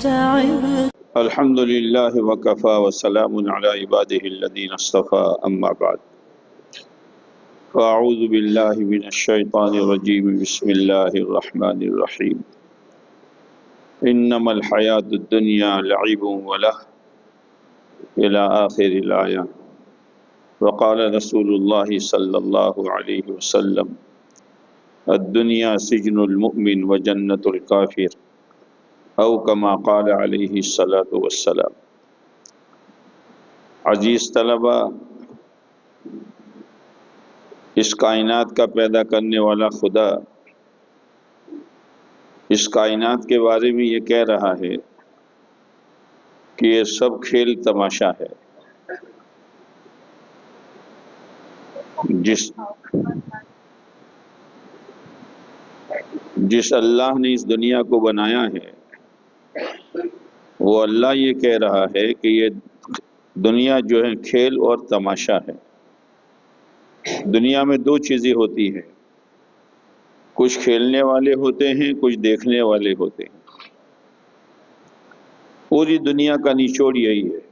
تعبت. الحمد لله وكفى وسلام على عباده الذين اصطفى أما بعد فأعوذ بالله من الشيطان الرجيم بسم الله الرحمن الرحيم إنما الحياة الدنيا لعب وله إلى آخر الآية وقال رسول الله صلى الله عليه وسلم الدنيا سجن المؤمن وجنة الكافر او کما قال علیہ الصلاۃ والسلام۔ عزیز طلبہ، اس کائنات کا پیدا کرنے والا خدا اس کائنات کے بارے میں یہ کہہ رہا ہے کہ یہ سب کھیل تماشا ہے۔ جس اللہ نے اس دنیا کو بنایا ہے وہ اللہ یہ کہہ رہا ہے کہ یہ دنیا جو ہے کھیل اور تماشا ہے۔ دنیا میں دو چیزیں ہوتی ہیں، کچھ کھیلنے والے ہوتے ہیں، کچھ دیکھنے والے ہوتے ہیں۔ پوری دنیا کا نچوڑ یہی ہے۔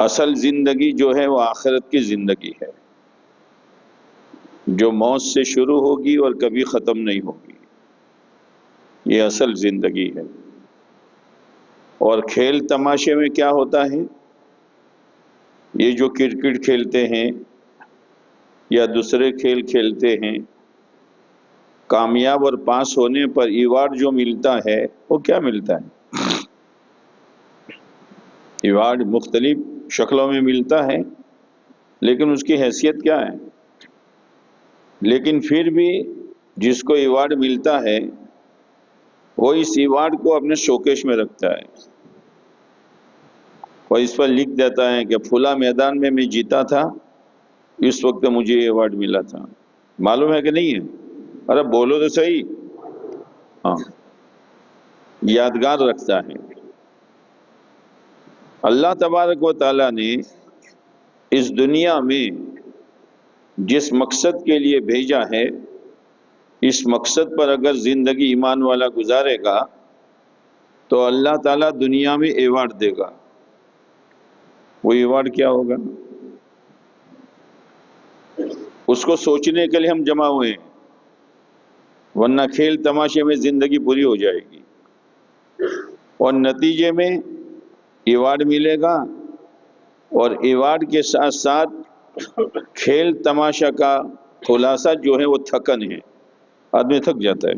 اصل زندگی جو ہے وہ آخرت کی زندگی ہے، جو موت سے شروع ہوگی اور کبھی ختم نہیں ہوگی۔ یہ اصل زندگی ہے۔ اور کھیل تماشے میں کیا ہوتا ہے؟ یہ جو کرکٹ کھیلتے ہیں یا دوسرے کھیل کھیلتے ہیں، کامیاب اور پاس ہونے پر ایوارڈ جو ملتا ہے وہ کیا ملتا ہے؟ ایوارڈ مختلف شکلوں میں ملتا ہے، لیکن اس کی حیثیت کیا ہے؟ لیکن پھر بھی جس کو ایوارڈ ملتا ہے وہ اس ایوارڈ کو اپنے شوکیش میں رکھتا ہے اور اس پر لکھ دیتا ہے کہ فلاں میدان میں جیتا تھا، اس وقت مجھے یہ ایوارڈ ملا تھا۔ معلوم ہے کہ نہیں ہے؟ ارے بولو تو صحیح۔ ہاں، یادگار رکھتا ہے۔ اللہ تبارک و تعالیٰ نے اس دنیا میں جس مقصد کے لیے بھیجا ہے، اس مقصد پر اگر زندگی ایمان والا گزارے گا تو اللہ تعالیٰ دنیا میں ایوارڈ دے گا۔ وہ ایوارڈ کیا ہوگا؟ اس کو سوچنے کے لیے ہم جمع ہوئے ہیں، ورنہ کھیل تماشے میں زندگی پوری ہو جائے گی اور نتیجے میں ایوارڈ ملے گا، اور ایوارڈ کے ساتھ ساتھ کھیل تماشا کا خلاصہ جو ہے وہ تھکن ہے، آدمی تھک جاتا ہے۔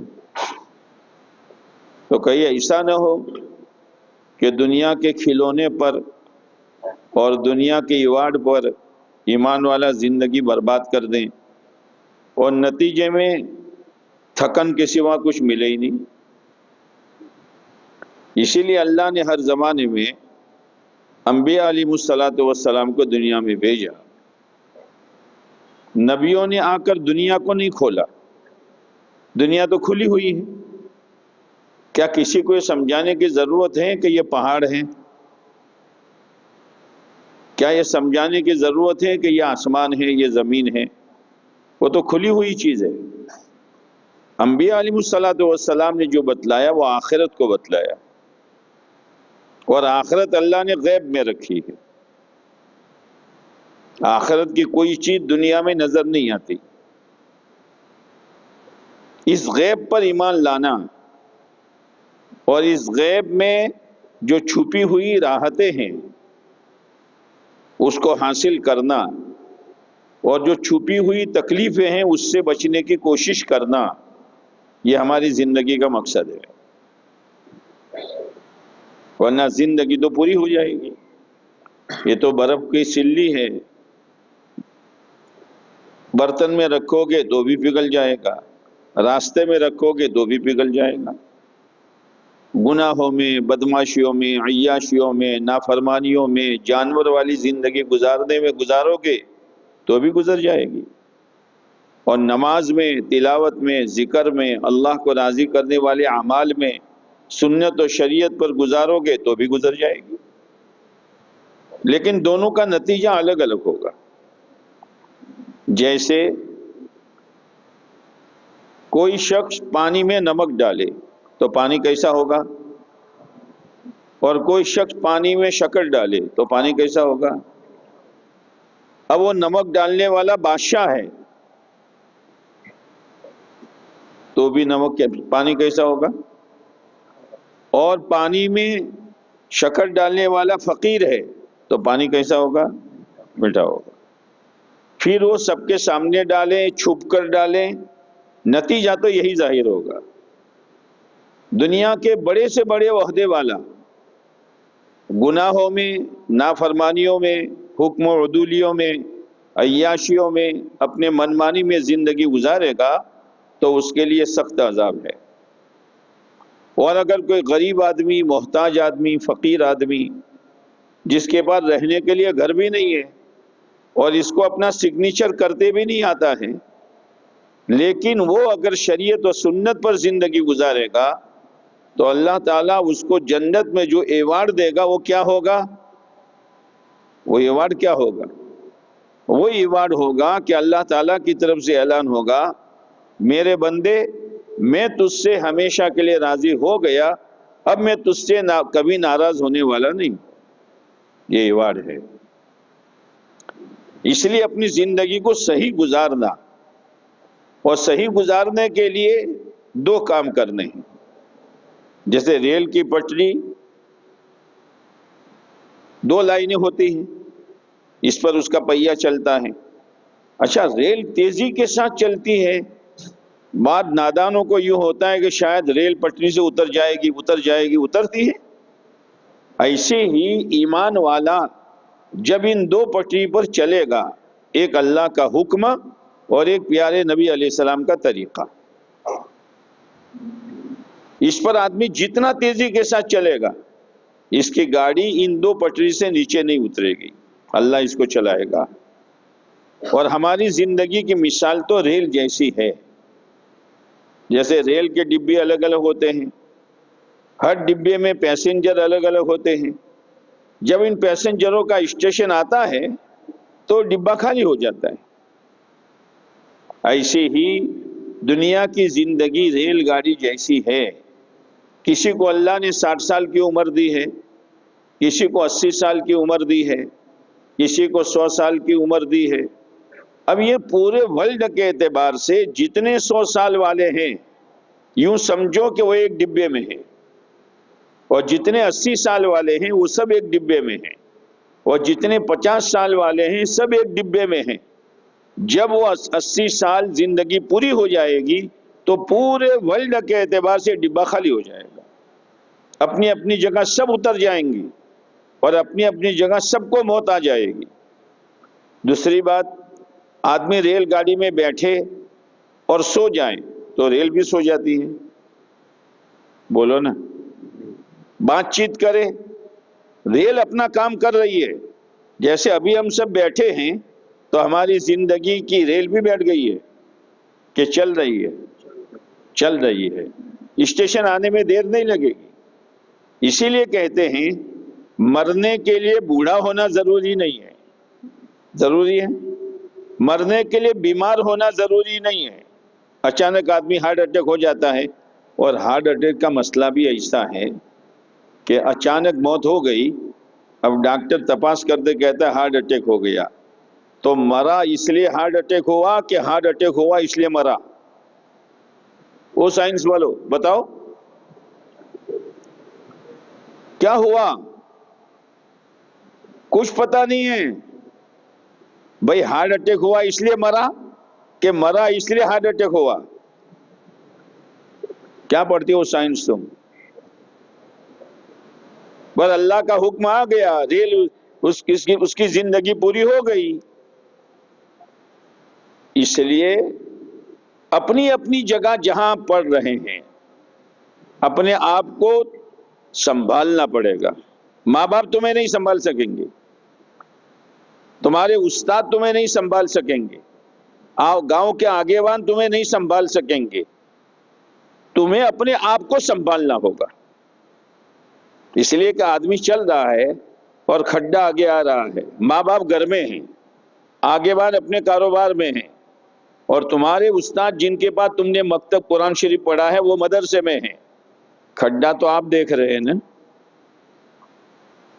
تو کہیں ایسا نہ ہو کہ دنیا کے کھلونے پر اور دنیا کے ایوارڈ پر ایمان والا زندگی برباد کر دیں اور نتیجے میں تھکن کے سوا کچھ ملے ہی نہیں۔ اسی لیے اللہ نے ہر زمانے میں انبیاء علیہ السلام کو دنیا میں بھیجا۔ نبیوں نے آ کر دنیا کو نہیں کھولا، دنیا تو کھلی ہوئی ہے۔ کیا کسی کو یہ سمجھانے کی ضرورت ہے کہ یہ پہاڑ ہیں؟ کیا یہ سمجھانے کی ضرورت ہے کہ یہ آسمان ہے، یہ زمین ہے؟ وہ تو کھلی ہوئی چیز ہے۔ انبیاء علیہ السلام نے جو بتلایا وہ آخرت کو بتلایا، اور آخرت اللہ نے غیب میں رکھی ہے۔ آخرت کی کوئی چیز دنیا میں نظر نہیں آتی۔ اس غیب پر ایمان لانا اور اس غیب میں جو چھپی ہوئی راحتیں ہیں اس کو حاصل کرنا، اور جو چھپی ہوئی تکلیفیں ہیں اس سے بچنے کی کوشش کرنا، یہ ہماری زندگی کا مقصد ہے۔ ورنہ زندگی تو پوری ہو جائے گی۔ یہ تو برف کی سلی ہے، برتن میں رکھو گے تو بھی پگھل جائے گا، راستے میں رکھو گے تو بھی پگھل جائے گا۔ گناہوں میں، بدماشیوں میں، عیاشیوں میں، نافرمانیوں میں، جانور والی زندگی گزارو گے تو بھی گزر جائے گی، اور نماز میں، تلاوت میں، ذکر میں، اللہ کو راضی کرنے والے اعمال میں، سنت و شریعت پر گزارو گے تو بھی گزر جائے گی۔ لیکن دونوں کا نتیجہ الگ الگ ہوگا۔ جیسے کوئی شخص پانی میں نمک ڈالے تو پانی کیسا ہوگا؟ اور کوئی شخص پانی میں شکر ڈالے تو پانی کیسا ہوگا؟ اب وہ نمک ڈالنے والا بادشاہ ہے تو بھی نمک پانی کیسا ہوگا؟ اور پانی میں شکر ڈالنے والا فقیر ہے تو پانی کیسا ہوگا؟ میٹھا ہوگا۔ پھر وہ سب کے سامنے ڈالیں، چھپ کر ڈالیں، نتیجہ تو یہی ظاہر ہوگا۔ دنیا کے بڑے سے بڑے عہدے والا گناہوں میں، نافرمانیوں میں، حکم و عدولیوں میں، عیاشیوں میں، اپنے منمانی میں زندگی گزارے گا تو اس کے لیے سخت عذاب ہے۔ اور اگر کوئی غریب آدمی، محتاج آدمی، فقیر آدمی جس کے پاس رہنے کے لیے گھر بھی نہیں ہے اور اس کو اپنا سگنیچر کرتے بھی نہیں آتا ہے، لیکن وہ اگر شریعت و سنت پر زندگی گزارے گا تو اللہ تعالیٰ اس کو جنت میں جو ایوارڈ دے گا وہ کیا ہوگا؟ وہ ایوارڈ کیا ہوگا؟ وہ ایوارڈ ہوگا کہ اللہ تعالیٰ کی طرف سے اعلان ہوگا، میرے بندے میں تجھ سے ہمیشہ کے لیے راضی ہو گیا، اب میں تجھ سے کبھی ناراض ہونے والا نہیں۔ یہ ایوارڈ ہے۔ اس لیے اپنی زندگی کو صحیح گزارنا، اور صحیح گزارنے کے لیے دو کام کرنے ہیں۔ جیسے ریل کی پٹری دو لائنیں ہوتی ہیں، اس پر اس کا پہیہ چلتا ہے۔ اچھا، ریل تیزی کے ساتھ چلتی ہے، بعض نادانوں کو یوں ہوتا ہے کہ شاید ریل پٹری سے اتر جائے گی، اترتی ہے۔ ایسے ہی ایمان والا جب ان دو پٹری پر چلے گا، ایک اللہ کا حکم اور ایک پیارے نبی علیہ السلام کا طریقہ، اس پر آدمی جتنا تیزی کے ساتھ چلے گا اس کی گاڑی ان دو پٹری سے نیچے نہیں اترے گی، اللہ اس کو چلائے گا۔ اور ہماری زندگی کی مثال تو ریل جیسی ہے۔ جیسے ریل کے ڈبے الگ الگ ہوتے ہیں، ہر ڈبے میں پیسنجر الگ الگ ہوتے ہیں۔ جب ان پیسنجروں کا اسٹیشن آتا ہے تو ڈبہ خالی ہو جاتا ہے۔ ایسے ہی دنیا کی زندگی ریل گاڑی جیسی ہے۔ کسی کو اللہ نے 60 سال کی عمر دی ہے، کسی کو 80 سال کی عمر دی ہے، کسی کو 100 سال کی عمر دی ہے۔ اب یہ پورے ورلڈ کے اعتبار سے جتنے 100 سال والے ہیں یوں سمجھو کہ وہ ایک ڈبے میں ہیں، اور جتنے 80 سال والے ہیں وہ سب ایک ڈبے میں ہیں، اور جتنے 50 سال والے ہیں سب ایک ڈبے میں ہیں۔ جب وہ 80 سال زندگی پوری ہو جائے گی تو پورے ورلڈ کے اعتبار سے ڈبہ خالی ہو جائے گا، اپنی اپنی جگہ سب اتر جائیں گی اور اپنی اپنی جگہ سب کو موت آ جائے گی۔ دوسری بات، آدمی ریل گاڑی میں بیٹھے اور سو جائیں تو ریل بھی سو جاتی ہے، بولو نا۔ بات چیت کرے، ریل اپنا کام کر رہی ہے۔ جیسے ابھی ہم سب بیٹھے ہیں تو ہماری زندگی کی ریل بھی بیٹھ گئی ہے کہ چل رہی ہے، اسٹیشن آنے میں دیر نہیں لگے گی۔ اسی لیے کہتے ہیں مرنے کے لیے بوڑھا ہونا ضروری نہیں ہے، ضروری ہے۔ مرنے کے لیے بیمار ہونا ضروری نہیں ہے۔ اچانک آدمی ہارٹ اٹیک ہو جاتا ہے، اور ہارٹ اٹیک کا مسئلہ بھی ایسا ہے کہ اچانک موت ہو گئی، اب ڈاکٹر تپاس کرتے کہتا ہے ہارٹ اٹیک ہو گیا، تو مرا اس لیے ہارٹ اٹیک ہوا کہ ہارٹ اٹیک ہوا اس لیے مرا؟ وہ سائنس والو بتاؤ کیا ہوا؟ کچھ پتہ نہیں ہے بھئی، ہارٹ اٹیک ہوا اس لیے مرا کہ مرا اس لیے ہارٹ اٹیک ہوا؟ کیا پڑھتی ہو سائنس تم؟ بس اللہ کا حکم آ گیا، ریل اس کی زندگی پوری ہو گئی۔ اس لیے اپنی اپنی جگہ جہاں پڑھ رہے ہیں اپنے آپ کو سنبھالنا پڑے گا۔ ماں باپ تمہیں نہیں سنبھال سکیں گے، تمہارے استاد تمہیں نہیں سنبھال سکیں گے، گاؤں کے آگیوان تمہیں نہیں سنبھال سکیں گے، تمہیں اپنے آپ کو سنبھالنا ہوگا۔ اس لیے کہ آدمی چل رہا ہے اور کھڈا آگے آ رہا ہے، ماں باپ گھر میں ہیں، آگیوان اپنے کاروبار میں ہیں، اور تمہارے استاد جن کے پاس تم نے مکتب قرآن شریف پڑھا ہے وہ مدرسے میں ہیں، کھڈا تو آپ دیکھ رہے ہیں نا،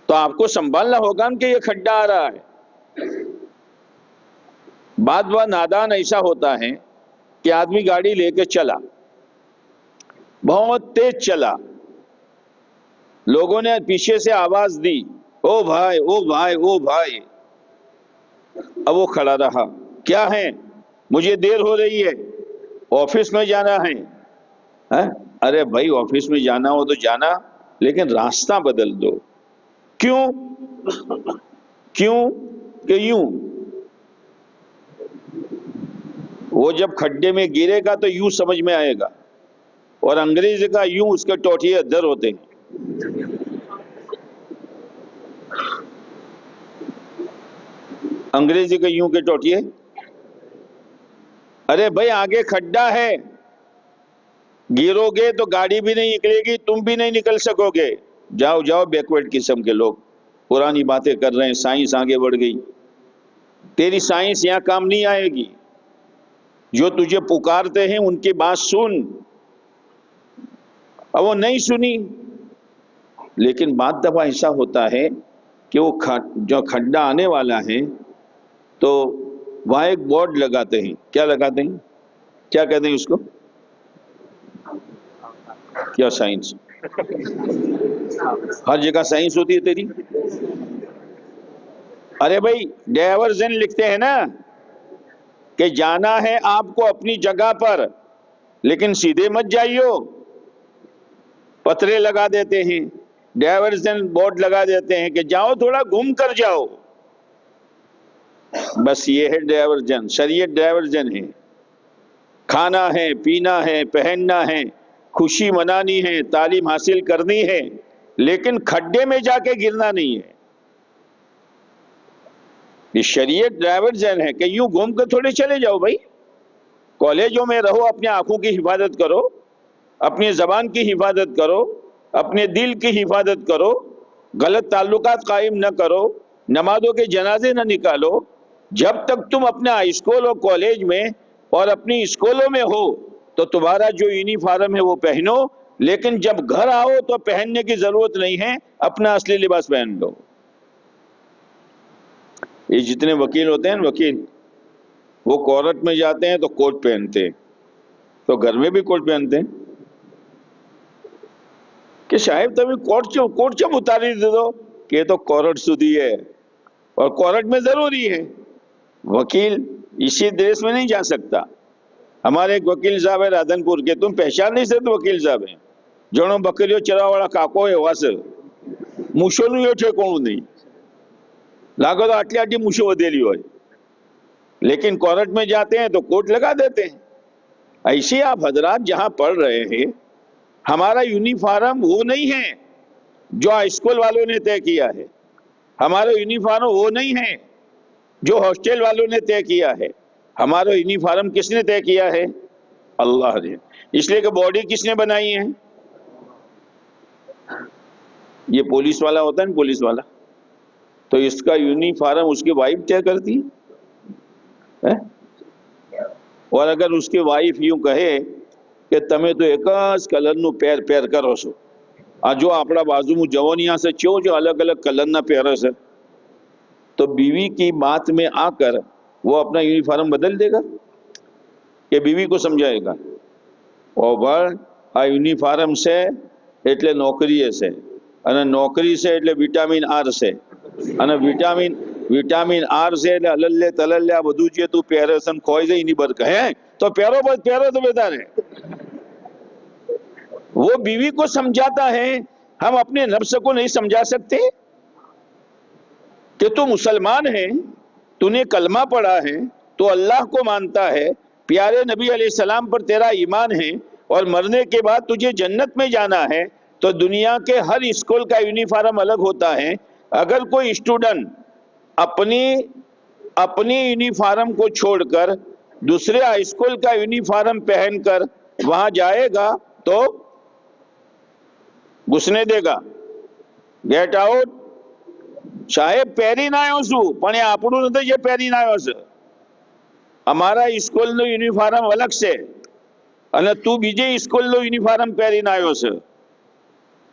تو آپ کو سنبھالنا ہوگا کہ یہ کھڈا آ رہا ہے۔ بعد نادان ایسا ہوتا ہے کہ آدمی گاڑی لے کے چلا، بہت تیز چلا، لوگوں نے پیچھے سے آواز دی، او بھائی او بھائی او بھائی، اب وہ کھڑا رہا، کیا ہے؟ مجھے دیر ہو رہی ہے، آفس میں جانا ہے۔ ارے بھائی آفس میں جانا ہو تو جانا، لیکن راستہ بدل دو۔ کیوں؟ کہ یوں، وہ جب کھڈے میں گرے گا تو یوں سمجھ میں آئے گا، اور انگریزی کا یوں اس کے ٹوٹیے ادھر ہوتے ہیں۔ انگریزی کا یوں کے ٹوٹیے، ارے بھائی آگے کھڈا ہے، گرو گے تو گاڑی بھی نہیں نکلے گی، تم بھی نہیں نکل سکو گے۔ جاؤ جاؤ، بیکورڈ قسم کے لوگ پرانی باتیں کر رہے ہیں، سائنس آگے بڑھ گئی، تیری سائنس یہاں کام نہیں آئے گی۔ جو تجھے پکارتے ہیں ان کی بات سن، اب وہ نہیں سنی، لیکن بعد دفعہ ایسا ہوتا ہے کہ وہ جو کھڈا آنے والا ہے تو وہاں ایک بورڈ لگاتے ہیں، کیا لگاتے ہیں، کیا کہتے ہیں اس کو، کیا سائنس، ہر جگہ سائنس ہوتی ہے تیری۔ ارے بھائی ڈائیورژن لکھتے ہیں نا کہ جانا ہے آپ کو اپنی جگہ پر، لیکن سیدھے مت جائیو، پترے لگا دیتے ہیں، ڈائیورژن بورڈ لگا دیتے ہیں کہ جاؤ تھوڑا گھوم کر جاؤ۔ بس یہ ہے ڈائیورژن، شریعت ڈائیورژن ہے۔ کھانا ہے، پینا ہے، پہننا ہے، خوشی منانی ہے، تعلیم حاصل کرنی ہے، لیکن کھڈے میں جا کے گرنا نہیں ہے۔ یہ شریعت ڈائیورژن ہے کہ یوں گھوم کر تھوڑے چلے جاؤ بھائی، کالجوں میں رہو، اپنی آنکھوں کی حفاظت کرو، اپنی زبان کی حفاظت کرو، اپنے دل کی حفاظت کرو، غلط تعلقات قائم نہ کرو، نمازوں کے جنازے نہ نکالو۔ جب تک تم اپنے ہائی اسکول اور کالج میں اور اپنی اسکولوں میں ہو تو تمہارا جو یونیفارم ہے وہ پہنو، لیکن جب گھر آؤ تو پہننے کی ضرورت نہیں ہے، اپنا اصلی لباس پہن لو۔ یہ جتنے وکیل ہوتے ہیں وکیل، وہ کورٹ میں جاتے ہیں تو کوٹ پہنتے ہیں، تو گھر میں بھی کوٹ پہنتے ہیں کہ صاحب تمہیں کوٹ چم اتاری دے دو کہ یہ تو کورٹ سودی ہے اور کورٹ میں ضروری ہے۔ وکیل اسی ڈریس میں نہیں جا سکتا۔ ہمارے ایک وکیل صاحب ہے رادھن پور کے، تم پہچان نہیں سکتے وکیل صاحب ہیں، جنوں بکریوں چرا والا کاکو ہے وہاں سے موشو نہیں اٹھے کون نہیں لاگو تو آٹلی آٹلی موشو ودیلی ہوئے، لیکن کورٹ میں جاتے ہیں تو کوٹ لگا دیتے ہیں۔ ایسے آپ حضرات جہاں پڑھ رہے ہیں، ہمارا یونیفارم وہ نہیں ہے جو ہائی اسکول والوں نے طے کیا ہے، ہمارا یونیفارم وہ نہیں ہے جو ہاسٹل والوں نے طے کیا ہے، ہمارا یونیفارم کس نے طے کیا ہے؟ اللہ نے۔ اس لیے کہ باڈی کس نے بنائی ہے؟ یہ پولیس والا ہوتا ہے نا، پولیس والا، تو اس کا یونیفارم اس کی وائف طے کرتی ہے، اور اگر اس کی وائف یوں کہے کہ تمہیں تو ایک کلر نو پیر کرو سو، جو اپنا بازو میں جوانیاں سے چو جو الگ الگ کلر نہ پہرو سے، تو بیوی کی بات میں آ کر وہ اپنا یونیفارم بدل دے گا کہ بیوی کو سمجھائے گا؟ اور بڑھ آ یونیفارم سے એટલે નોકરીએ છે અને નોકરી છે એટલે વિટામિન આર છે અને વિટામિન આર છે એટલે અલલ્લે તલલ્લે આ બધું જે તું પહેરે છે ને ખોઈ જાય એની બરક હે તો પહેરો તો બેતારે। وہ بیوی کو سمجھاتا ہے، ہم اپنے نفس کو نہیں سمجھا سکتے کہ تو مسلمان ہے، تو نے کلمہ پڑھا ہے، تو اللہ کو مانتا ہے، پیارے نبی علیہ السلام پر تیرا ایمان ہے، اور مرنے کے بعد تجھے جنت میں جانا ہے، تو دنیا کے ہر اسکول کا یونیفارم الگ ہوتا ہے۔ اگر کوئی اسٹوڈنٹ اپنی یونیفارم کو چھوڑ کر دوسرے ہائی اسکول کا یونیفارم پہن کر وہاں جائے گا تو گھسنے دے گا، گیٹ آؤٹ، સાહેબ પહેરીને આવ્યો છું પણ એ આપણું નથી જે પહેરીને આવ્યો છે, અમારા સ્કૂલનો યુનિફોર્મ અલગ છે અને તું બીજે સ્કૂલનો યુનિફોર્મ પહેરીને આવ્યો છે.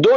2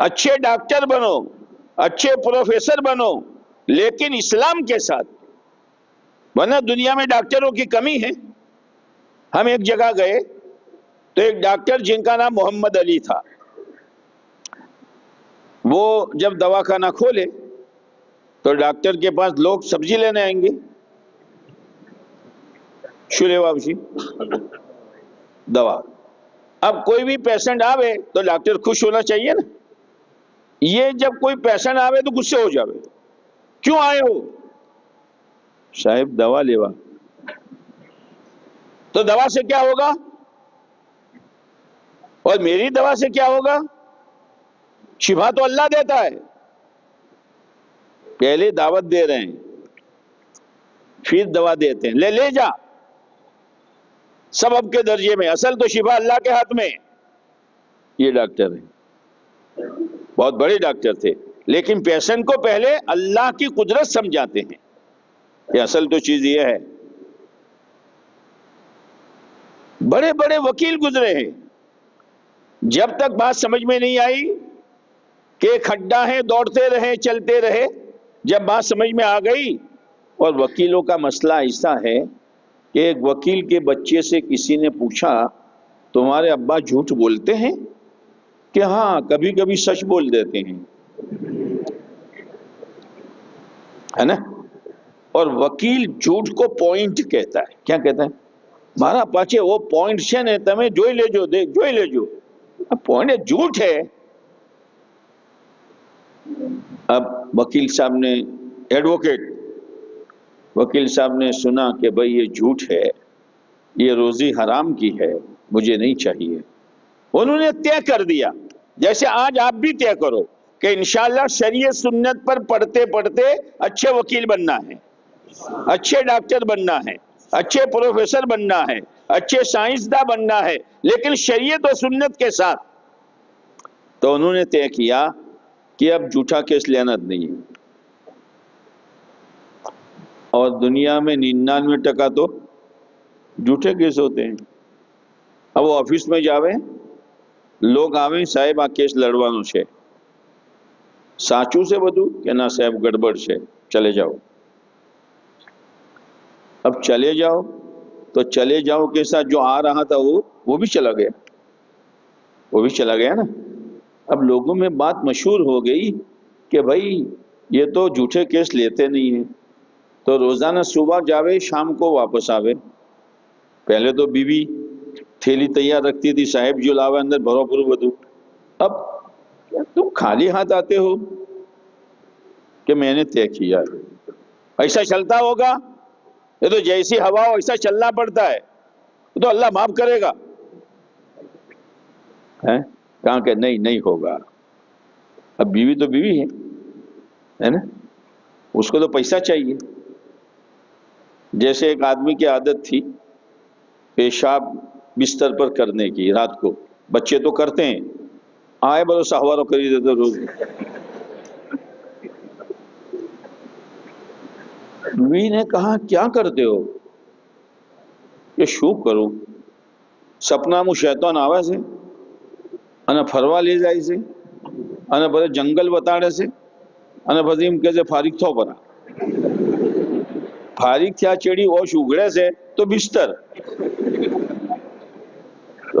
اچھے ڈاکٹر بنو، اچھے پروفیسر بنو، لیکن اسلام کے ساتھ، ورنہ دنیا میں ڈاکٹروں کی کمی ہے۔ ہم ایک جگہ گئے تو ایک ڈاکٹر جن کا نام محمد علی تھا، وہ جب دواخانہ کھولے تو ڈاکٹر کے پاس لوگ سبزی لینے آئیں گے، شورے واپسی دوا۔ اب کوئی بھی پیشنٹ آوے تو ڈاکٹر خوش ہونا چاہیے نا۔ یہ جب کوئی پیشنٹ آوے تو غصے ہو جاوے، کیوں آئے ہو؟ صاحب دوا لیوا۔ تو دوا سے کیا ہوگا؟ اور میری دوا سے کیا ہوگا؟ شفا تو اللہ دیتا ہے، پہلے دعوت دے رہے ہیں پھر دوا دیتے ہیں، لے جا، سبب کے درجے میں، اصل تو شفا اللہ کے ہاتھ میں۔ یہ ڈاکٹر ہیں، بہت بڑے ڈاکٹر تھے، لیکن پیشنٹ کو پہلے اللہ کی قدرت سمجھاتے ہیں کہ اصل تو چیز یہ ہے۔ بڑے بڑے وکیل گزرے ہیں، جب تک بات سمجھ میں نہیں آئی کہ کھڈا ہے، دوڑتے رہے، چلتے رہے، جب بات سمجھ میں آ گئی۔ اور وکیلوں کا مسئلہ ایسا ہے کہ ایک وکیل کے بچے سے کسی نے پوچھا تمہارے ابا جھوٹ بولتے ہیں؟ کہ ہاں کبھی کبھی سچ بول دیتے ہیں، ہے نا؟ اور وکیل جھوٹ کو پوائنٹ کہتا ہے۔ کیا کہتا ہے؟ مارا پاچے وہ پوائنٹ છે ને તમે જોઈ લેજો જોઈ લેજો، پوائنٹ جھوٹ ہے۔ اب وکیل صاحب نے، ایڈوکیٹ وکیل صاحب نے سنا کہ بھئی یہ جھوٹ ہے، یہ روزی حرام کی ہے، مجھے نہیں چاہیے۔ انہوں نے طے کر دیا، جیسے آج آپ بھی طے کرو کہ انشاءاللہ شریعت سنت پر پڑھتے پڑھتے اچھے وکیل بننا ہے، اچھے ڈاکٹر بننا ہے، اچھے پروفیسر بننا ہے، اچھے سائنسداں بننا ہے، لیکن شریعت و سنت کے ساتھ۔ تو انہوں نے طے کیا کہ اب جھوٹا کیس لینا نہیں ہے، اور دنیا میں 99% تو جھوٹے کیس ہوتے ہیں۔ اب وہ آفس میں جاوے، لوگ آویں صاحب آ کیس لڑوانو છે، સાચું છે બધું کہ نہ صاحب گڑبڑ છે، چلے جاؤ۔ اب چلے جاؤ تو چلے جاؤ کے ساتھ جو آ رہا تھا وہ بھی چلا گیا، وہ بھی چلا گیا نا۔ اب لوگوں میں بات مشہور ہو گئی کہ بھائی یہ تو جھوٹے کیس لیتے نہیں ہیں، تو روزانہ صبح جاوے شام کو واپس آوے۔ پہلے تو بیوی تھیلی تیار رکھتی تھی، صاحب جو لاوے اندر بھرو پھرو بدو۔ اب تم خالی ہاتھ آتے ہو کہ میں نے طے کیا، ایسا چلتا ہوگا؟ یہ تو جیسی ہوا ہو ایسا چلنا پڑتا ہے، تو اللہ معاف کرے گا؟ کہاں کہ نہیں ہوگا۔ اب بیوی تو بیوی ہے نا، اس کو تو پیسہ چاہیے۔ جیسے ایک آدمی کی عادت تھی پیشاب بستر پر کرنے کی، رات کو بچے تو کرتے ہیں، آئے بڑو سہوارو کری دیتے روز۔ بیوی نے کہا کیا کرتے ہو؟ کہ شو کروں، سپنا مو شیطان آوے سے અને ફરવા લઈ જાય છે અને બધે જંગલ બતાડે છે અને પછી એમ કહે છે ફારિક થો પરા। ફારિક થયા ચેડી ઓશ ઉઘડે છે તો બિસ્તર। તો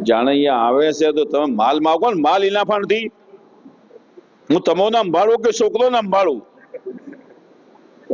જાણે અહીંયા આવે છે તો તમે માલ માગો ને, માલ એના ફાણથી હું તમોને સંભાળું કે છોકરોને સંભાળું?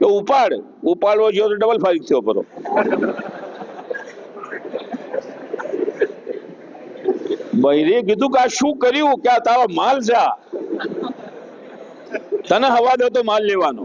કે ઉપાડવો જો તો ડબલ ફારિક થયો પરો। બૈરે કીધું કે આ શું કર્યું? કે આ તારો માલ છે, તને હવા દો તો માલ લેવાનો।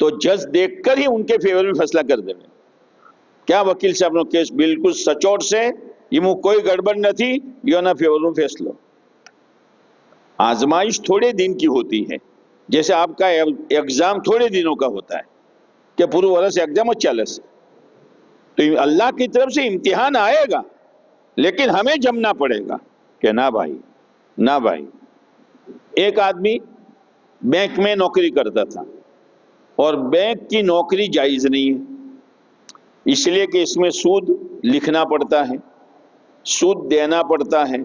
تو جج دیکھ کر ہی ان کے فیور میں فیصلہ کر دے. کیا وکیل صاحب نے کیس بالکل سچوٹ سے یہ مو کوئی گڑبڑ نہ تھی یہ نہ فیور میں فیصلہ. آزمائش تھوڑے دن کی ہوتی ہے، جیسے آپ کا ایگزام تھوڑے دنوں کا ہوتا ہے کہ پورے ورس ایگزام چلے سے. تو اللہ کی طرف سے امتحان آئے گا، لیکن ہمیں جمنا پڑے گا کہ نہ بھائی نہ بھائی. ایک آدمی بینک میں نوکری کرتا تھا اور بینک کی نوکری جائز نہیں ہے، اس لیے کہ اس میں سود لکھنا پڑتا ہے، سود دینا پڑتا ہے،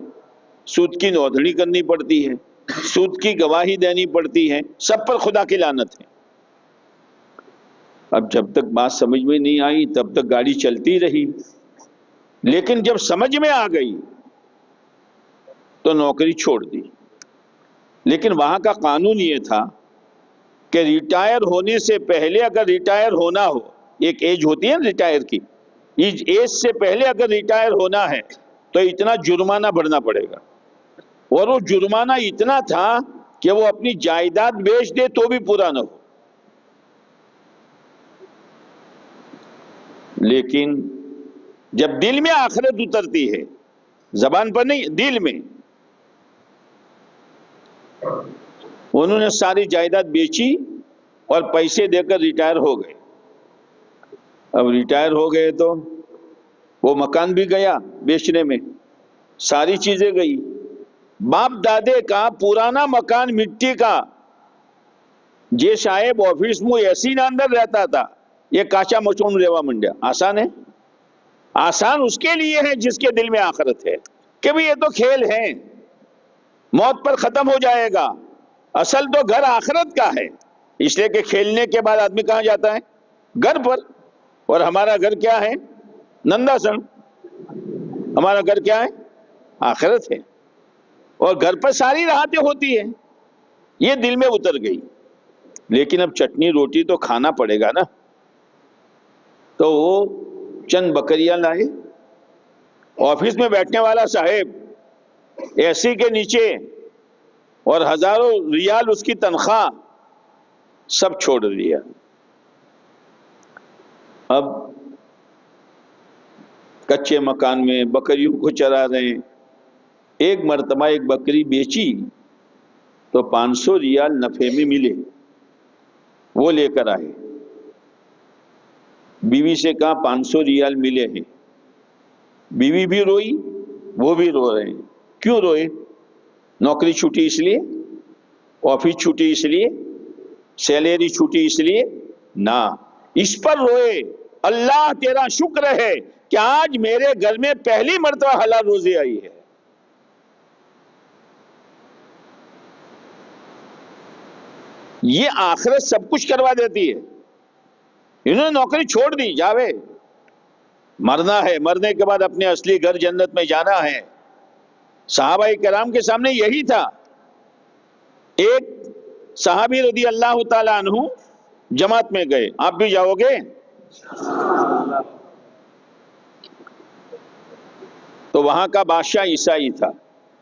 سود کی نوندنی کرنی پڑتی ہے، سود کی گواہی دینی پڑتی ہے، سب پر خدا کی لعنت ہے. اب جب تک بات سمجھ میں نہیں آئی تب تک گاڑی چلتی رہی، لیکن جب سمجھ میں آ گئی تو نوکری چھوڑ دی. لیکن وہاں کا قانون یہ تھا کہ ریٹائر ہونے سے پہلے اگر ریٹائر ہونا ہو، ایک ایج ہوتی ہے نا ریٹائر کی، ایج سے پہلے اگر ریٹائر ہونا ہے تو اتنا جرمانہ بھرنا پڑے گا. اور وہ جرمانہ اتنا تھا کہ وہ اپنی جائیداد بیچ دے تو بھی پورا نہ ہو. لیکن جب دل میں آخرت اترتی ہے، زبان پر نہیں دل میں، انہوں نے ساری جائیداد بیچی اور پیسے دے کر ریٹائر ہو گئے. اب ریٹائر ہو گئے تو وہ مکان بھی گیا بیچنے میں، ساری چیزیں گئی. باپ دادے کا پرانا مکان مٹی کا، جے صاحب آفس میں ایسی نہ اندر رہتا تھا، یہ کاچا مچون ریوا منڈیا. آسان ہے؟ آسان اس کے لیے ہے جس کے دل میں آخرت ہے کہ بھی یہ تو کھیل ہے، موت پر ختم ہو جائے گا. اصل تو گھر آخرت کا ہے، اس لیے کہ کھیلنے کے بعد آدمی کہاں جاتا ہے؟ گھر پر. اور ہمارا گھر کیا ہے؟ نندا سن. ہمارا گھر کیا ہے؟ آخرت ہے. اور گھر پر ساری راحتیں ہوتی ہیں. یہ دل میں اتر گئی. لیکن اب چٹنی روٹی تو کھانا پڑے گا نا. تو وہ چند بکریاں لائے. آفس میں بیٹھنے والا صاحب اے سی کے نیچے اور ہزاروں ریال اس کی تنخواہ سب چھوڑ دیا. اب کچے مکان میں بکریوں کو چرا رہے ہیں. ایک مرتبہ ایک بکری بیچی تو 500 ریال نفع میں ملے. وہ لے کر آئے، بیوی سے کہا 500 ریال ملے ہیں. بیوی بھی روئی، وہ بھی رو رہے ہیں. کیوں روئے؟ نوکری چھوٹی اس لیے؟ آفس چھوٹی اس لیے؟ سیلری چھوٹی اس لیے؟ نہ، اس پر روئے اللہ تیرا شکر ہے کہ آج میرے گھر میں پہلی مرتبہ حلال روزی آئی ہے. یہ آخرت سب کچھ کروا دیتی ہے. انہوں نے نوکری چھوڑ دی، جاوے مرنا ہے، مرنے کے بعد اپنے اصلی گھر جنت میں جانا ہے. صحابہ کرام کے سامنے یہی تھا. ایک صحابی رضی اللہ تعالیٰ عنہ جماعت میں گئے. آپ بھی جاؤ گے؟ تو وہاں کا بادشاہ عیسائی تھا،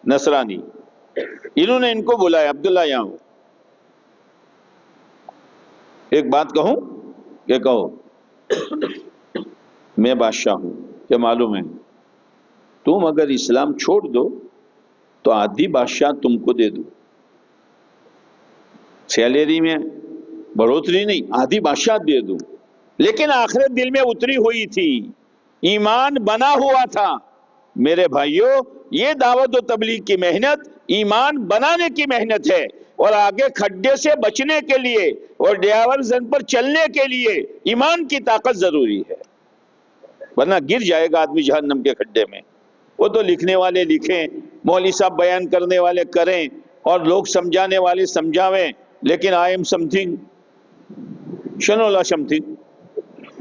نصرانی. انہوں نے ان کو بلایا، عبداللہ یہاں ہو. ایک بات کہوں؟ کہ کہو. میں بادشاہ ہوں، کہ معلوم ہے تم اگر اسلام چھوڑ دو تو آدھی بادشاہ تم کو دے دو. سیلری میں بڑھوتری نہیں، آدھی بادشاہ دے دوں. لیکن آخرت دل میں اتری ہوئی تھی، ایمان بنا ہوا تھا. میرے بھائیوں، یہ دعوت و تبلیغ کی محنت ایمان بنانے کی محنت ہے، اور آگے کھڈے سے بچنے کے لیے اور ڈیاورزن پر چلنے کے لیے ایمان کی طاقت ضروری ہے، ورنہ گر جائے گا آدمی جہنم کے کھڈے میں. وہ تو لکھنے والے لکھیں، مولوی صاحب بیان کرنے والے کریں، اور لوگ سمجھانے والے سمجھاویں، لیکن آئی ایم سم تھنگ شنو لا سم تھنگ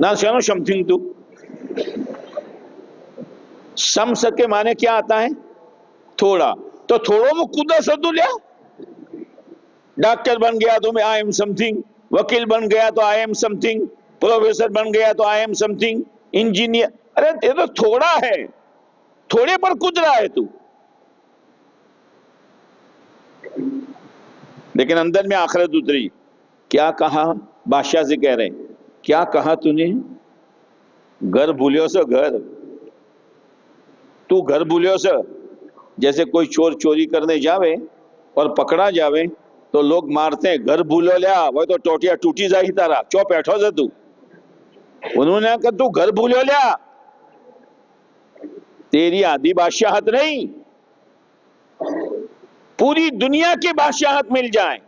نہ شنو سم تھنگ تو سم سکے معنی کیا آتا ہے؟ تھوڑا. تو تھوڑوں میں کدا سدو لیا. ڈاکٹر بن گیا تو میں آئی ایم سم تھنگ، وکیل بن گیا تو I am same thing, professor بن گیا تو I am same thing, engineer. ارے یہ تو تھوڑا ہے، تھوڑے پر کود رہا ہے تو. لیکن اندر میں آخرت اتری. کیا کہا؟ بادشاہ سے کہہ رہے ہیں کیا کہا تو نے؟ گھر بھولیو سو گھر، تو گھر بھولیو سو. جیسے کوئی چور چوری کرنے جاوے اور پکڑا جاوے تو لوگ مارتے ہیں گھر بھولو لیا، وہ تو ٹوٹیا ٹوٹی جاہی تارا چو بیٹھو سے تو. انہوں نے کہا تو گھر بھولو لیا، تیری آدھی بادشاہت نہیں، پوری دنیا کی بادشاہت مل جائیں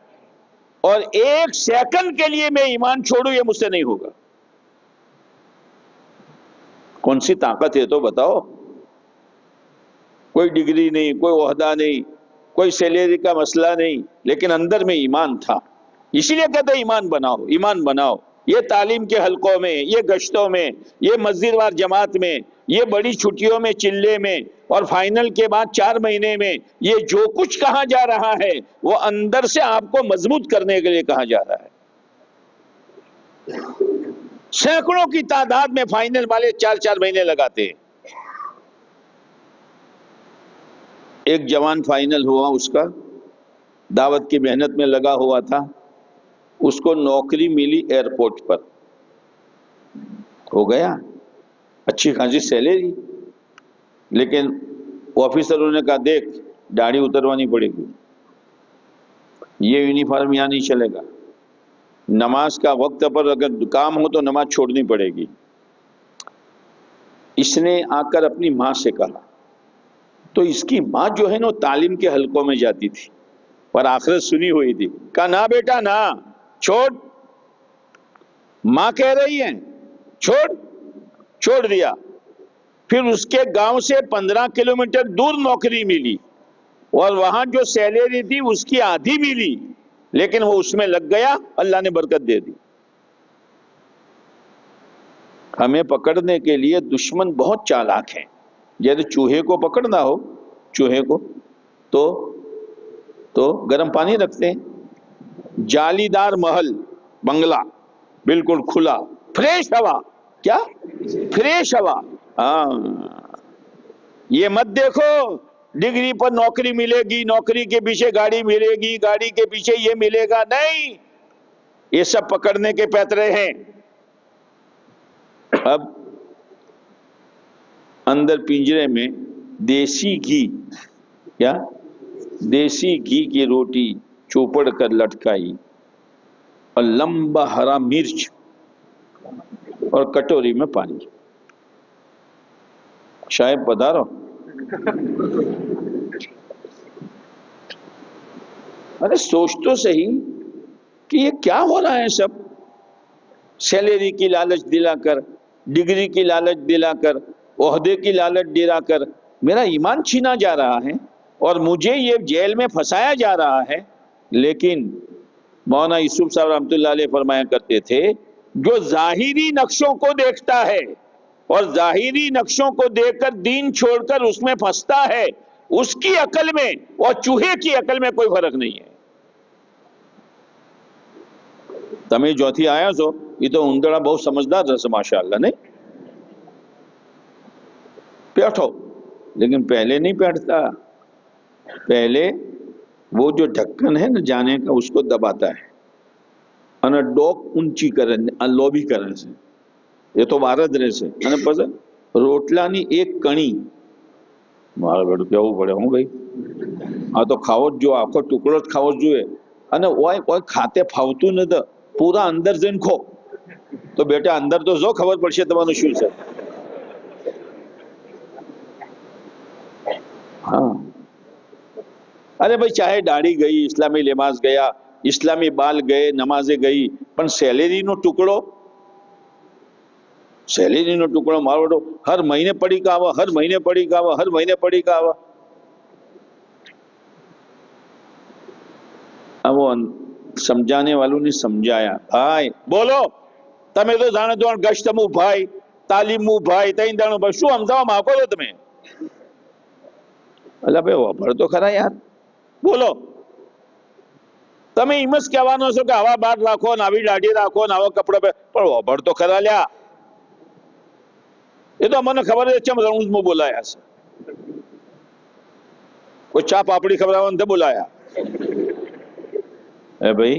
اور ایک سیکنڈ کے لیے میں ایمان چھوڑوں، یہ مجھ سے نہیں ہوگا. کون سی طاقت ہے تو بتاؤ؟ کوئی ڈگری نہیں، کوئی عہدہ نہیں، کوئی سیلری کا مسئلہ نہیں، لیکن اندر میں ایمان تھا. اسی لیے کہتے ہیں ایمان بناؤ، ایمان بناؤ. یہ تعلیم کے حلقوں میں، یہ گشتوں میں، یہ مسجد وار جماعت میں، یہ بڑی چھٹیوں میں، چلے میں، اور فائنل کے بعد 4 مہینے میں، یہ جو کچھ کہا جا رہا ہے وہ اندر سے آپ کو مضبوط کرنے کے لیے کہا جا رہا ہے. سینکڑوں کی تعداد میں فائنل والے 4 مہینے لگاتے ہیں. ایک جوان فائنل ہوا، اس کا دعوت کی محنت میں لگا ہوا تھا، اس کو نوکری ملی ایئرپورٹ پر، ہو گیا اچھی خاصی سیلری، لیکن آفیسروں نے کہا دیکھ داڑھی اتروانی پڑے گی، یہ یونیفارم یہاں نہیں چلے گا، نماز کا وقت پر اگر کام ہو تو نماز چھوڑنی پڑے گی. اس نے آ کر اپنی ماں سے کہا، تو اس کی ماں جو ہے نا تعلیم کے حلقوں میں جاتی تھی پر آخرت سنی ہوئی تھی. کہا نہ بیٹا نہ، چھوڑ، ماں کہہ رہی ہیں چھوڑ. چھوڑ دیا. پھر اس کے گاؤں سے 15 کلومیٹر دور نوکری ملی اور وہاں جو سیلری تھی اس کی آدھی ملی، لیکن وہ اس میں لگ گیا، اللہ نے برکت دے دی. ہمیں پکڑنے کے لیے دشمن بہت چالاک ہیں. جیسے چوہے کو پکڑنا ہو، چوہے کو تو گرم پانی رکھتے ہیں، جالی دار محل، بنگلہ بالکل کھلا، فریش ہوا، کیا فریش ہوا. ہاں یہ مت دیکھو ڈگری پر نوکری ملے گی، نوکری کے پیچھے گاڑی ملے گی، گاڑی کے پیچھے یہ ملے گا، نہیں، یہ سب پکڑنے کے پیترے ہیں. اب اندر پنجرے میں دیسی گھی، کیا دیسی گھی کی روٹی چوپڑ کر لٹکائی اور لمبا ہرا مرچ اور کٹوری میں پانی. شاید پدارو. ارے سوچ تو صحیح کہ یہ کیا ہو رہا ہے سب. سیلری کی لالچ دلا کر، ڈگری کی لالچ دلا کر، عہدے کی لالچ دلا کر میرا ایمان چھینا جا رہا ہے اور مجھے یہ جیل میں پھنسایا جا رہا ہے. لیکن مولانا یوسف صاحب رحمۃ اللہ علیہ فرمایا کرتے تھے جو ظاہری نقشوں کو دیکھتا ہے اور ظاہری نقشوں کو دیکھ کر دین چھوڑ کر اس میں پھنستا ہے، اس کی عقل میں اور چوہے کی عقل میں کوئی فرق نہیں ہے. تمہیں جو تھی آیا سو یہ تو اندڑا بہت سمجھدار رہا ماشاء اللہ، نہیں بیٹھو، لیکن پہلے نہیں بیٹھتا. پہلے وہ جو ڈھکن ہے نا جانے کا اس کو دباتا ہے، انا ڈوک اونچی کرنے لوبی کرنے سے، یہ تو بھارت رہے سے انا پس روٹلانی ایک کڑی مارا بیٹو کیا وہ بڑے ہوں بھائی. ہاں تو کھاوت جو آپ کو ٹکڑت کھاوت جو ہے انا وہ کھاتے پھاوتو نہ دا پورا اندر زین کھو تو بیٹا اندر تو زو خبر پڑشے تمہارا شروع سے. ہاں ارے بھائی چاہے داڑھی گئی، اسلامی لباس گیا، اسلامی بال گئے، نمازیں گئی، پر سیلری نو ٹکڑو، سیلری نو ٹکڑو مارو ہر مہینے پڑی کا آوا، ہر مہینے پڑی کا آوا، ہر مہینے پڑی کا آوا. اب وہ سمجھانے والوں نے سمجھایا بھائی بولو تمہیں تو جانے دو گشت مو بھائی تعلیم مو بھائی تین دانو بھائی شو ہمزاو ماں کو تمہیں. اللہ بھائی وہ بڑھ تو کھرا یار بولو તમે એમ જ કહેવાનો છો કે આવા બાર રાખો ને આવી દાઢી રાખો ને આવા કપડા પણ ઓભળ તો ખરા લ્યા. એ તો મને ખબર છે ચમ રણુજમાં બોલાયા છે, કોઈ ચા પાપડી ખવડાવવા નથી બોલાયા. ભાઈ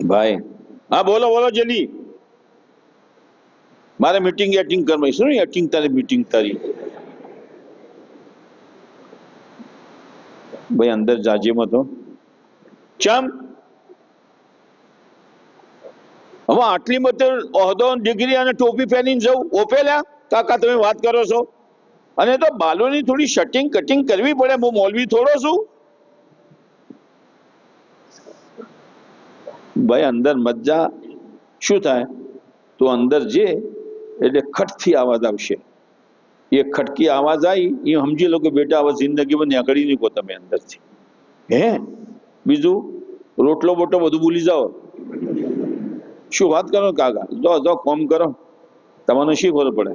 ભાઈ હા બોલો બોલો જલ્દી, મારે મીટિંગ એટિંગ કરવી. શું એટિંગ તારી મીટિંગ તારી? ભાઈ અંદર જાજે મત હો. ચમ હવે આટલી બધી ઓહદો ડિગ્રી અને ટોપી પહેરીને જવું ઓપેલા? કાકા તમે વાત કરો છો? અને તો બાલોની થોડી શટિંગ કટિંગ કરવી પડે. હું મૌલવી થોડો છું ભાઈ. અંદર મત જા. શું થાય? તો અંદર જે એટલે ખટથી અવાજ આવશે. એ ખટકી આવાજ આવી એ સમજી લો કે બેટા હવે જિંદગીમાં નીકળી નહીં કો તમે અંદરથી. હે બીજું રોટલો બોટલો બધું ભૂલી જાઓ. શું વાત કરો કાકા? જો જો કોમ કરો, તમને શી ખબર પડે?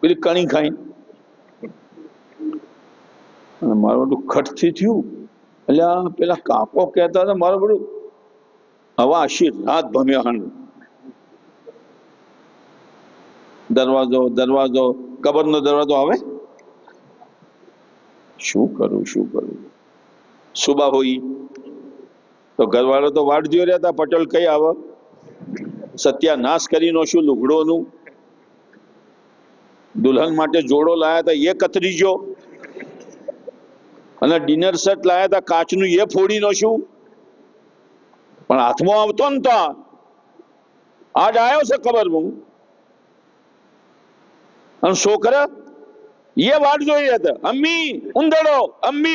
પેલી કણી ખાઈ મારું બધું ખટથી થયું. એટલે પેલા કાકો કહેતા હતા મારું બધું હવે આશીર્વાદ ભમ્યા. દરવાજો દરવાજો કબરનો દરવાજો આવે. શું કરું શું કરું? સુબા હોઈ તો ઘરવાળો તો વાટ જોઈ રહ્યા હતા પટેલ કઈ આવે. સત્યાનાશ કરી નો શું લુગડોનું. દુલ્હન માટે જોડો લાયા હતા એ કતરી ગયો, અને ડિનર સેટ લાયા હતા કાચનું એ ફોડી નો શું. પણ હાથમાં આવતો ને તો આજ આવ્યો છે ખબર. અને છોકરા એ વાટ જોઈ રહ્યા હતા અમ્મી ઉંદડો અમ્મી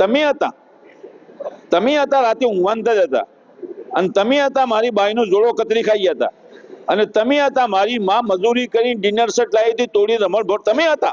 તમે હતા રાતે ઊંઘવાના જ હતા, અને તમે હતા મારી બાઈનો જોડો કતરી ખાઈ હતા, અને તમે હતા મારી માં મજૂરી કરી ડિનર સેટ લાવી હતી તોડી રમણ ભોર. તમે હતા.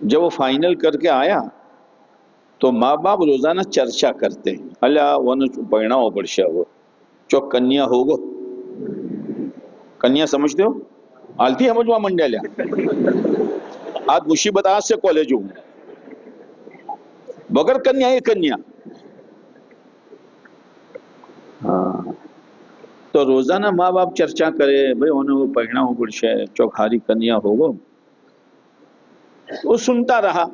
جب وہ فائنل کر کے آیا تو ماں باپ روزانہ چرچا کرتے ہیں، اللہ ون پڑھنا پڑشا وہ چوک کنیا ہوگو، کنیا سمجھتے ہو آلتی سمجھوا منڈیا آج مصیبت آج سے کالج ہوں بغیر کنیا یہ کنیا. ہاں تو روزانہ ماں باپ چرچا کرے بھائی انہیں وہ پڑھنا ہو پڑشا ہے چوکھاری کنیا ہوگو. وہ سنتا رہا.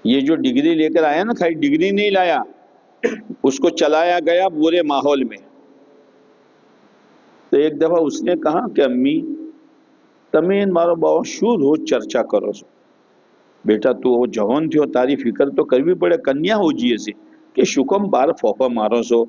یہ جو ڈگری لے کر آیا نا خالی ڈگری نہیں لایا، اس کو چلایا گیا برے ماحول میں. تو ایک دفعہ اس نے کہا کہ امی تمہیں مارو بہت شور روز چرچا کرو سو بیٹا تو وہ جوان تھو تاری فکر تو کرવી પડે કન્યા હો જીએ છે કે શુકમ બાર ફોફા મારો છો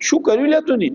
શું કરી લે તું નહીં.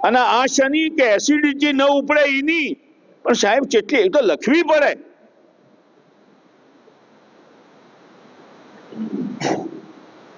અને આ શનિ કે એસિડિટી ન ઉપડે એની પણ સાહેબ કેટલી તો લખવી પડે.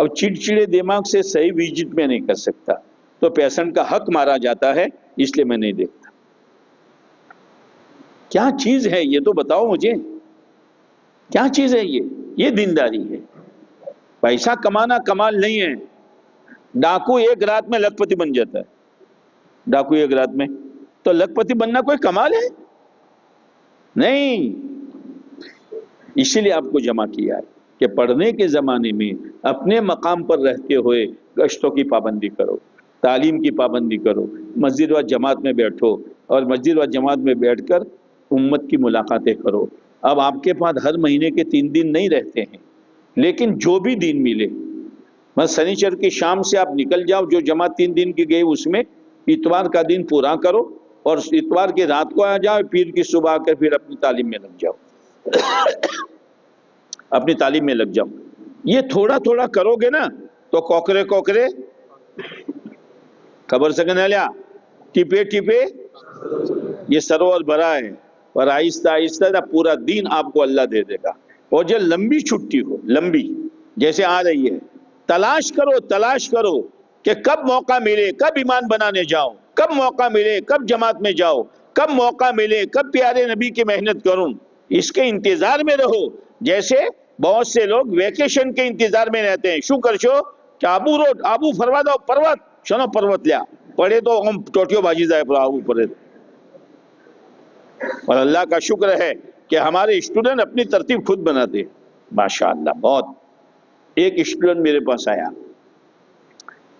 اب چڑچڑے دماغ سے صحیح وزٹ میں نہیں کر سکتا، تو پیشنٹ کا حق مارا جاتا ہے، اس لیے میں نہیں دیکھتا۔ کیا چیز ہے یہ تو بتاؤ مجھے، کیا چیز ہے یہ دینداری ہے۔ پیسہ کمانا کمال نہیں ہے۔ ڈاکو ایک رات میں لکھ پتی بن جاتا ہے، ڈاکو ایک رات میں، تو لکھ پتی بننا کوئی کمال ہے؟ نہیں۔ اسی لیے آپ کو جمع کیا ہے کہ پڑھنے کے زمانے میں اپنے مقام پر رہتے ہوئے گشتوں کی پابندی کرو، تعلیم کی پابندی کرو، مسجد و جماعت میں بیٹھو، اور مسجد و جماعت میں بیٹھ کر امت کی ملاقاتیں کرو۔ اب آپ کے پاس ہر مہینے کے 3 دن نہیں رہتے ہیں، لیکن جو بھی دن ملے، بس سنیچر کی شام سے آپ نکل جاؤ، جو جماعت 3 دن کی گئی اس میں اتوار کا دن پورا کرو، اور اتوار کی رات کو آ جاؤ، پیر کی صبح آ کر پھر اپنی تعلیم میں لگ جاؤ، اپنی تعلیم میں لگ جاؤ۔ یہ تھوڑا تھوڑا کرو گے نا تو کوکرے کوکرے خبر سکنے لیا، ٹپے ٹپے یہ سروور بھرا ہے، اور آہستہ آہستہ پورا دین آپ کو اللہ دے دے گا۔ اور جو لمبی چھٹی ہو، لمبی جیسے آ رہی ہے، تلاش کرو کہ کب موقع ملے، کب ایمان بنانے جاؤ، کب موقع ملے، کب جماعت میں جاؤ، کب موقع ملے، کب پیارے نبی کی محنت کروں، اس کے انتظار میں رہو۔ جیسے بہت سے لوگ ویکیشن کے انتظار میں رہتے ہیں، شو کرشو کہ آبو روڈ، آبو فروا دو، پروت شنو پروت لیا پڑے تو ہم ٹوٹیو بازی جائے پر آبو پڑے۔ اور اللہ کا شکر ہے کہ ہمارے اسٹوڈنٹ اپنی ترتیب خود بناتے ہیں، ماشاءاللہ۔ بہت ایک اسٹوڈنٹ میرے پاس آیا،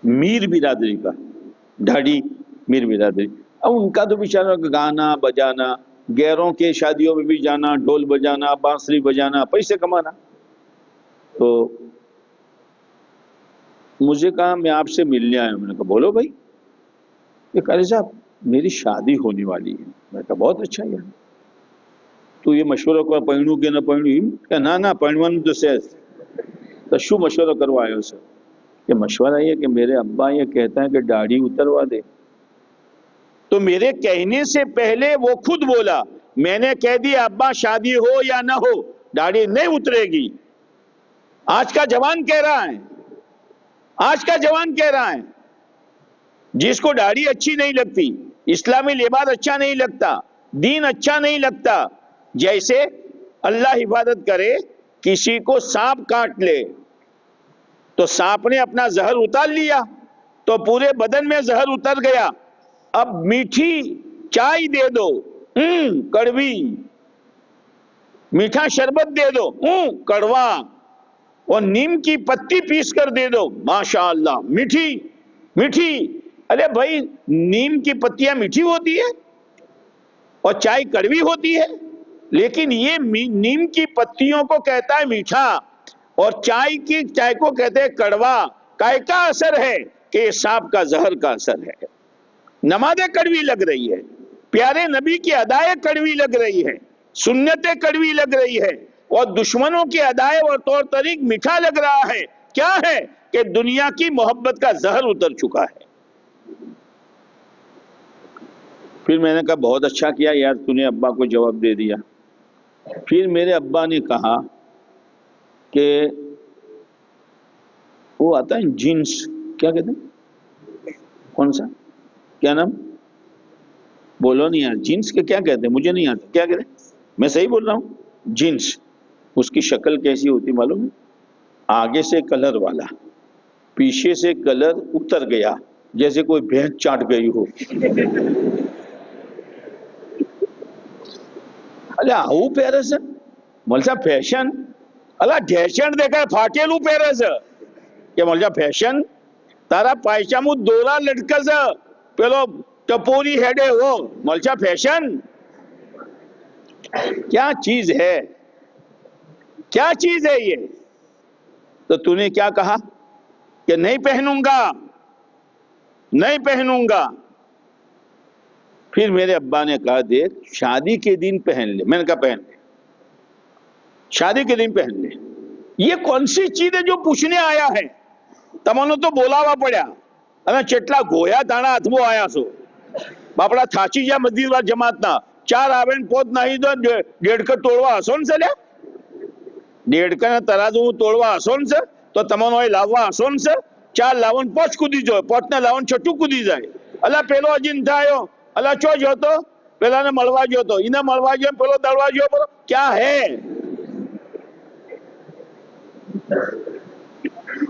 میر برادری کا، ڈھاڈی میر برادری، اب ان کا تو بیچارہ گانا بجانا، غیروں کے شادیوں میں بھی جانا، ڈھول بجانا، بانسری بجانا، پیسے کمانا۔ تو مجھے کہا میں آپ سے ملنے آیا ہوں۔ میں نے کہا بولو بھائی۔ یہ قاری صاحب میری شادی ہونے والی ہے۔ میں نے کہا بہت اچھا ہے، تو یہ مشورہ کر پہنوں کہ نہ پہنوں؟ کہ نہ پہنوان تو سے تو شو مشورہ کروائے اسے؟ کہ مشورہ یہ کہ میرے ابا یہ کہتا ہے کہ داڑھی اتروا دے۔ تو میرے کہنے سے پہلے وہ خود بولا، میں نے کہہ دیا ابا شادی ہو یا نہ ہو داڑھی نہیں اترے گی۔ آج کا جوان کہہ رہا ہے، آج کا جوان کہہ رہا ہے، جس کو داڑھی اچھی نہیں لگتی، اسلامی لباس اچھا نہیں لگتا، دین اچھا نہیں لگتا، جیسے اللہ حفاظت کرے کسی کو سانپ کاٹ لے تو سانپ نے اپنا زہر اتار لیا تو پورے بدن میں زہر اتر گیا، اب میٹھی چائے دے دو کڑوی، میٹھا شربت دے دو کڑوا، اور نیم کی پتی پیس کر دے دو، ماشاءاللہ میٹھی میٹھی۔ ارے بھائی نیم کی پتیاں میٹھی ہوتی ہے اور چائے کڑوی ہوتی ہے، لیکن یہ نیم کی پتیوں کو کہتا ہے میٹھا اور چائے کو کہتے ہیں کڑوا۔ کائے کا اثر ہے کہ سانپ کا زہر کا اثر ہے۔ نمازیں کڑوی لگ رہی ہے، پیارے نبی کی ادائیں کڑوی لگ رہی ہے، سنتیں کڑوی لگ رہی ہے، اور دشمنوں کی ادائیں اور طور طریق میٹھا لگ رہا ہے۔ کیا ہے کہ دنیا کی محبت کا زہر اتر چکا ہے۔ پھر میں نے کہا بہت اچھا کیا یار تو نے ابا کو جواب دے دیا۔ پھر میرے ابا نے کہا کہ وہ آتا ہے جنس، کیا کہتے ہیں، کون سا، کیا نام، بولو نہیں یار، جنس کے کیا کہتے ہیں، مجھے نہیں آتا، کیا کہتے ہیں، میں صحیح بول رہا ہوں، جنس۔ اس کی شکل کیسی ہوتی معلوم ہے؟ آگے سے کلر والا، پیچھے سے کلر اتر گیا، جیسے کوئی بھینس چاٹ گئی ہو۔ اللہ آؤ پیرس مولسا فیشن، اللہ ڈھیشن دیکھا پھاٹیلو پیرس کہ مولسا فیشن تارا پائچامو دورا لٹکس پیلو ٹپوری ہیڈے ہو، مولسا فیشن کیا چیز ہے، کیا چیز ہے یہ؟ تو تو نے کیا کہا کہ نہیں پہنوں گا، نہیں پہنوں گا۔ پھر میرے ابا نے کہا دیکھ شادی کے دن پہن لے۔ میں نے کہا پہن لے، شادی کے دن پہن لے۔ یہ کون سی چیز ہے جو پوچھنے آیا ہے؟ تمہوں تو بولاوا پڑیا، انا چٹلا گویا تانا اتبو آیا سو باپڑا تھاچی جا مسجد وار جماعت نا 4 آوین پوت نہیں دو 1.5 توڑوا آسون سے لیا، 1.5 ترازو توڑوا آسون سے તો તમને હોય લાવવા આસોન છે? 4 લાવણ 5 કૂદી જાય, 5 ને લાવણ 6 કૂદી જાય. અલા પેલો હજી થયો, અલા ચો જોતો પેલાને મળવા ગયો તો, એને મળવા ગયો પેલો દળવા ગયો, બોલો ક્યાં હે?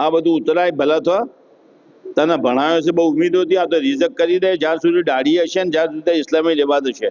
આ બધું ઉતરાય ભલા તો તને ભણાયો છે, બહુ ઉમ્મીદ હતી, આ તો રિજેક્ટ કરી દે જ્યાં સુધી દાઢી હશે ને જ્યાં સુધી ઇસ્લામી લિબાસ છે.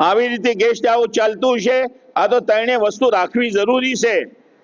આવી રીતે ગેસ્ટ હાઉસ ચાલતું છે. આ તો ત્રણે વસ્તુ રાખવી જરૂરી છે.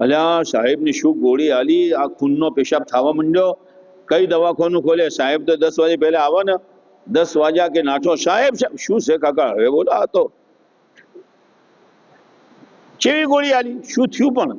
અલ્યા સાહેબ ની શું ગોળી આલી, આ ખૂનનો પેશાબ થવા માંડ્યો. કઈ દવાખાનું ખોલે? સાહેબ તો 10 વાગે પહેલા આવો ને, 10 વાગ્યા કે નાઠો. સાહેબ શું છે કાકા? હવે બોલો આ તો કેવી ગોળી આલી, શું થયું? પણ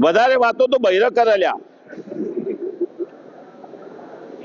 વધારે વાતો તો બહેરા કરેલા.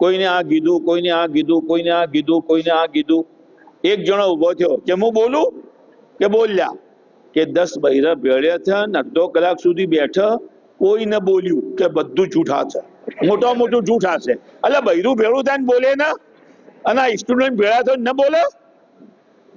કોઈને આ કીધું, કોઈને આ કીધું, કોઈને આ કીધું, કોઈને આ કીધું. એક જણો ઉભો થયો કે હું બોલું કે બોલ્યા, કે 10 બૈરા ભેળ્યા થયા ને અડધો કલાક સુધી બેઠા, કોઈ ન બોલ્યું, કે બધું જૂઠા છે, મોટા મોટું જૂઠા છે. એટલે બૈરું ભેળું થાય ને બોલે ના, અને સ્ટુડન્ટ ભેળા થયો ન બોલે.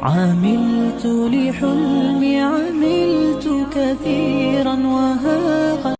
عملت لحلمي عملت كثيرا وها